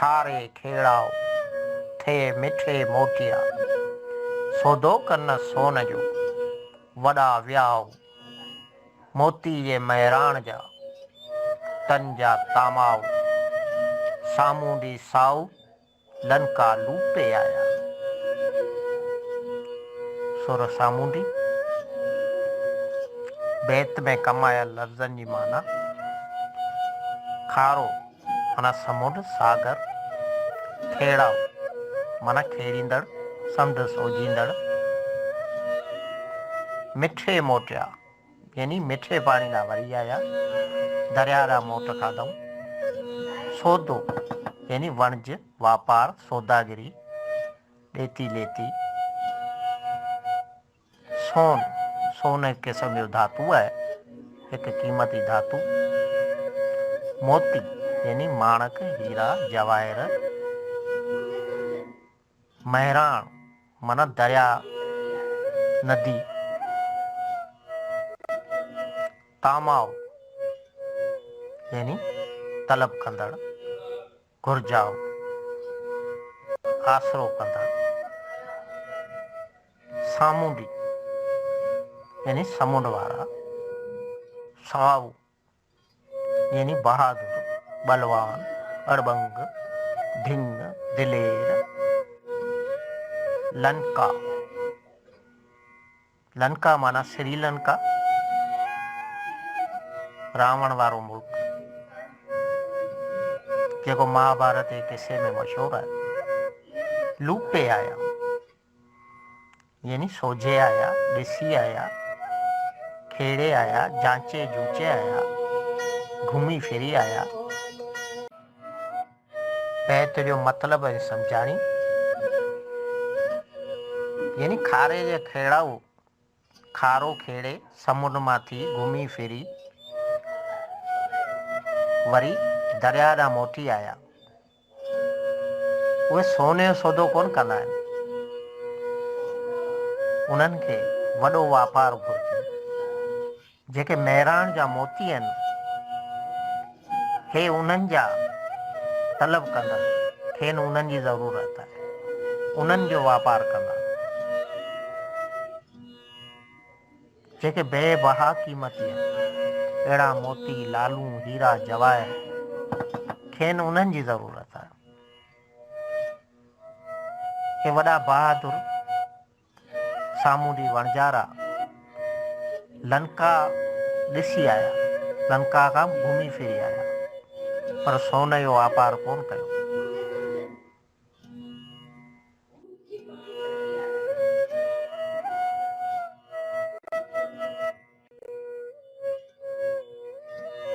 खारे खेड़ाओ थे मिठे मोतिया, सौदो कन सोन जो वॾा वियाओ। मोती जे महिराण जा तन जा तामाओ, साम्हूं ॾी साऊ लंका लूपे आया। सुर सामूंडी बैत में कमायल लफ़्ज़नि जी माना खारो माना समुंड सागर, खेड़ाओ माना खेड़ींदड़ समुंड सोजींदड़, मिठे मोटिया यानी मिठे पाणी ॾांहुं वरी आया, दरिया ॾांहुं मोट खाधऊं। सौदो यानी वणज वापार सौदागिरी ॾेती लेती। सोन सोन हिकु क़िस्म जो धातु आहे, हिकु क़ीमती धातु। मोती यानी माणक हीरा जवाहिर। महिराण माना दरिया नदी। तामाओ यानी तलब कंदड़ घुरजाओ आसरो कंदड़। सामूंडी यानी समुंड वारा। साऊ यानी बहादुर बलवान अड़बंग ढिंग दिलेर। लंका लंका माना श्रीलंका, रावण वारो मुल्क जेको महाभारत जे किस्से में मशहूर आहे। लूपे आया यानी सोझे आया, ॾिसी आया, खेड़े आया, जांचे जूचे आया, घुमी फिरी आया। बैत जो मतिलब है सम्झाणी यानी खारे जे खेड़ाओ खारो खेड़े समुंड मां थी घुमी फिरी वरी दरिया ॾांहुं मोटी आया। उहे सोने जो सौदो कोन कंदा आहिनि, उन्हनि खे वॾो वापारु घुरिजे। जेके महिराण जा मोती आहिनि हे उन्हनि जा तलब कंदा, खेनि उन्हनि जी ज़रूरत आहे, उन्हनि जो वापारु कंदा। जेके बेबहा क़ीमती आहिनि, अहिड़ा मोती लालूं हीरा जवाहिर, खेनि उन्हनि जी ज़रूरत आहे। हे वॾा बहादुर सामूंडी वणजारा लंका ॾिसी आया, लंका खां घुमी फिरी आया, पर सोन जो वापारु कोन कयो।